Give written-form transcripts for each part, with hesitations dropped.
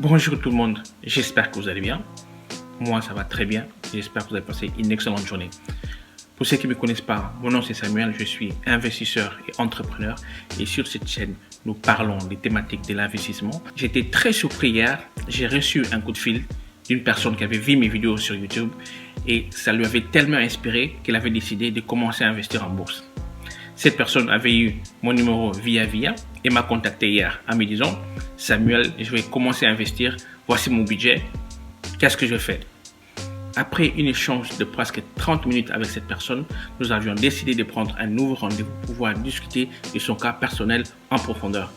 Bonjour tout le monde, j'espère que vous allez bien. Moi ça va très bien, j'espère que vous avez passé une excellente journée. Pour ceux qui ne me connaissent pas, mon nom c'est Samuel, je suis investisseur et entrepreneur et sur cette chaîne, nous parlons des thématiques de l'investissement. J'étais très surpris hier, j'ai reçu un coup de fil d'une personne qui avait vu mes vidéos sur YouTube et ça lui avait tellement inspiré qu'elle avait décidé de commencer à investir en bourse. Cette personne avait eu mon numéro via et m'a contacté hier en me disant « Samuel, je vais commencer à investir, voici mon budget, qu'est-ce que je fais ?» Après un échange de presque 30 minutes avec cette personne, nous avions décidé de prendre un nouveau rendez-vous pour pouvoir discuter de son cas personnel en profondeur.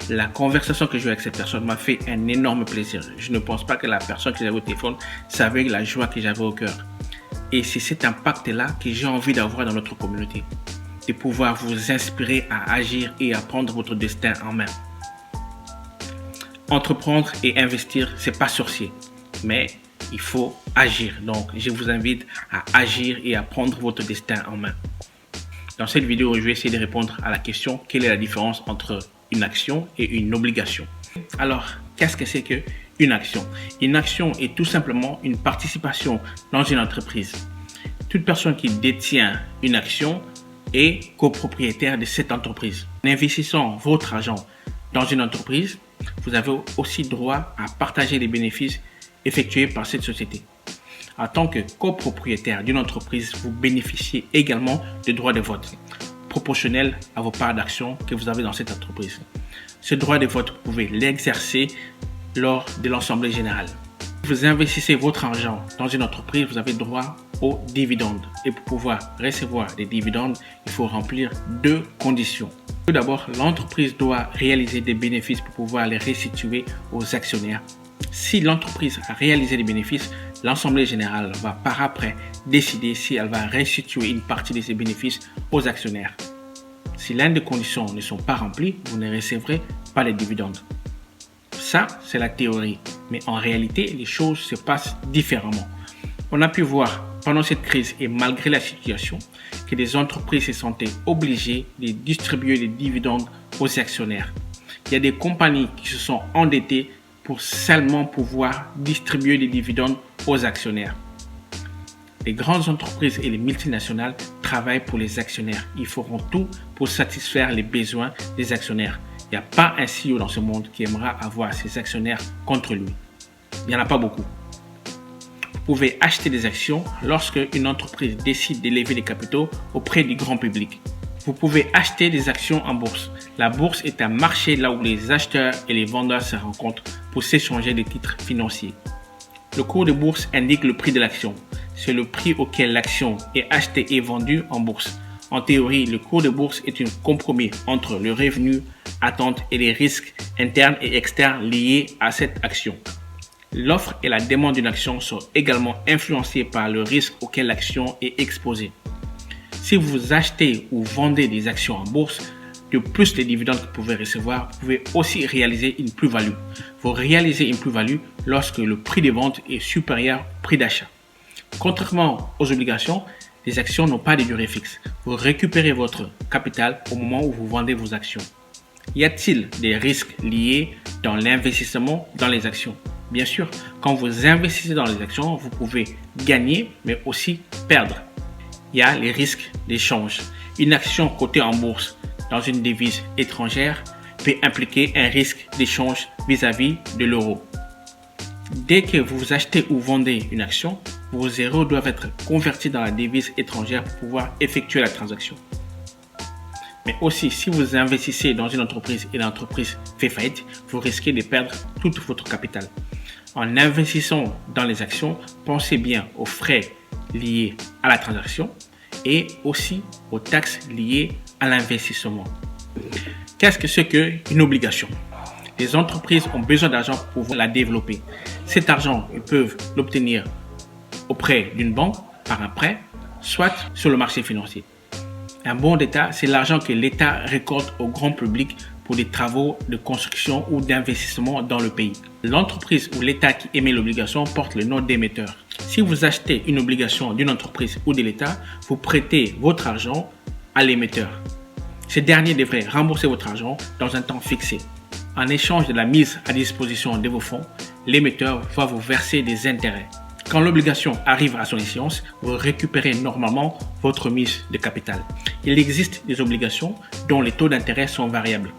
La conversation que j'ai eue avec cette personne m'a fait un énorme plaisir. Je ne pense pas que la personne que j'avais au téléphone savait la joie que j'avais au cœur. Et c'est cet impact-là que j'ai envie d'avoir dans notre communauté. De pouvoir vous inspirer à agir et à prendre votre destin en main. Entreprendre et investir, c'est pas sorcier, mais il faut agir. Donc, je vous invite à agir et à prendre votre destin en main. Dans cette vidéo, je vais essayer de répondre à la question quelle est la différence entre une action et une obligation. Alors, qu'est-ce que c'est qu'une action? Une action est tout simplement une participation dans une entreprise. Toute personne qui détient une action est copropriétaire de cette entreprise. En investissant votre argent dans une entreprise, vous avez aussi droit à partager les bénéfices effectués par cette société. En tant que copropriétaire d'une entreprise, vous bénéficiez également de droits de vote proportionnels à vos parts d'actions que vous avez dans cette entreprise. Ce droit de vote, vous pouvez l'exercer lors de l'Assemblée générale. Si vous investissez votre argent dans une entreprise, vous avez droit aux dividendes. Et pour pouvoir recevoir des dividendes, il faut remplir deux conditions. Tout d'abord, l'entreprise doit réaliser des bénéfices pour pouvoir les restituer aux actionnaires. Si l'entreprise a réalisé des bénéfices, l'Assemblée générale va par après décider si elle va restituer une partie de ces bénéfices aux actionnaires. Si l'une des conditions ne sont pas remplies, vous ne recevrez pas les dividendes. Ça, c'est la théorie. Mais en réalité, les choses se passent différemment. On a pu voir pendant cette crise et malgré la situation que les entreprises se sentaient obligées de distribuer les dividendes aux actionnaires. Il y a des compagnies qui se sont endettées pour seulement pouvoir distribuer les dividendes aux actionnaires. Les grandes entreprises et les multinationales travaillent pour les actionnaires. Ils feront tout pour satisfaire les besoins des actionnaires. Il n'y a pas un CEO dans ce monde qui aimera avoir ses actionnaires contre lui. Il n'y en a pas beaucoup. Vous pouvez acheter des actions lorsque une entreprise décide d'élever les capitaux auprès du grand public. Vous pouvez acheter des actions en bourse. La bourse est un marché là où les acheteurs et les vendeurs se rencontrent pour s'échanger des titres financiers. Le cours de bourse indique le prix de l'action. C'est le prix auquel l'action est achetée et vendue en bourse. En théorie, le cours de bourse est un compromis entre le revenu, attente et les risques internes et externes liés à cette action. L'offre et la demande d'une action sont également influencées par le risque auquel l'action est exposée. Si vous achetez ou vendez des actions en bourse, de plus les dividendes que vous pouvez recevoir, vous pouvez aussi réaliser une plus-value. Vous réalisez une plus-value lorsque le prix de vente est supérieur au prix d'achat. Contrairement aux obligations, les actions n'ont pas de durée fixe. Vous récupérez votre capital au moment où vous vendez vos actions. Y a-t-il des risques liés dans l'investissement dans les actions? Bien sûr, quand vous investissez dans les actions, vous pouvez gagner, mais aussi perdre. Il y a les risques d'échange. Une action cotée en bourse dans une devise étrangère peut impliquer un risque d'échange vis-à-vis de l'euro. Dès que vous achetez ou vendez une action, vos euros doivent être convertis dans la devise étrangère pour pouvoir effectuer la transaction. Mais aussi, si vous investissez dans une entreprise et l'entreprise fait faillite, vous risquez de perdre tout votre capital. En investissant dans les actions, pensez bien aux frais liés à la transaction et aussi aux taxes liées à l'investissement. Qu'est-ce que c'est qu'une obligation? Les entreprises ont besoin d'argent pour pouvoir la développer. Cet argent, ils peuvent l'obtenir auprès d'une banque par un prêt, soit sur le marché financier. Un bon d'État, c'est l'argent que l'État récolte au grand public pour des travaux de construction ou d'investissement dans le pays. L'entreprise ou l'État qui émet l'obligation porte le nom d'émetteur. Si vous achetez une obligation d'une entreprise ou de l'État, vous prêtez votre argent à l'émetteur. Ce dernier devrait rembourser votre argent dans un temps fixé. En échange de la mise à disposition de vos fonds, l'émetteur va vous verser des intérêts. Quand l'obligation arrive à son échéance, vous récupérez normalement votre mise de capital. Il existe des obligations dont les taux d'intérêt sont variables.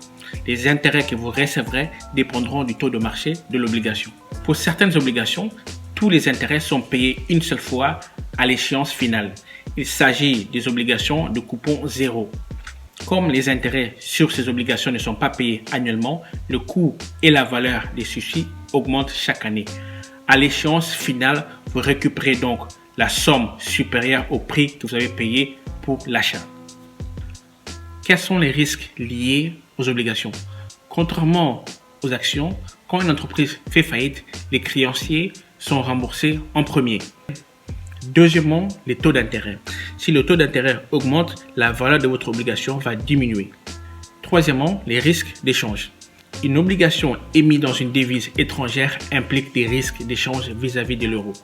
Les intérêts que vous recevrez dépendront du taux de marché de l'obligation. Pour certaines obligations, tous les intérêts sont payés une seule fois à l'échéance finale. Il s'agit des obligations de coupon zéro. Comme les intérêts sur ces obligations ne sont pas payés annuellement, le coût et la valeur des ceux-ci augmentent chaque année. À l'échéance finale, vous récupérez donc la somme supérieure au prix que vous avez payé pour l'achat. Quels sont les risques liés aux obligations? Contrairement aux actions, quand une entreprise fait faillite, les créanciers sont remboursés en premier. Deuxièmement, les taux d'intérêt. Si le taux d'intérêt augmente, la valeur de votre obligation va diminuer. Troisièmement, les risques d'échange. Une obligation émise dans une devise étrangère implique des risques d'échange vis-à-vis de l'euro.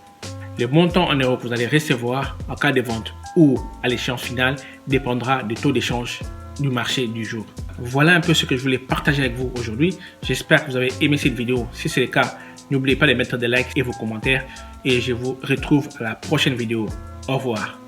Le montant en euros que vous allez recevoir en cas de vente ou à l'échéance finale dépendra du taux d'échange du marché du jour. Voilà un peu ce que je voulais partager avec vous aujourd'hui. J'espère que vous avez aimé cette vidéo. Si c'est le cas, n'oubliez pas de mettre des likes et vos commentaires. Et je vous retrouve à la prochaine vidéo. Au revoir.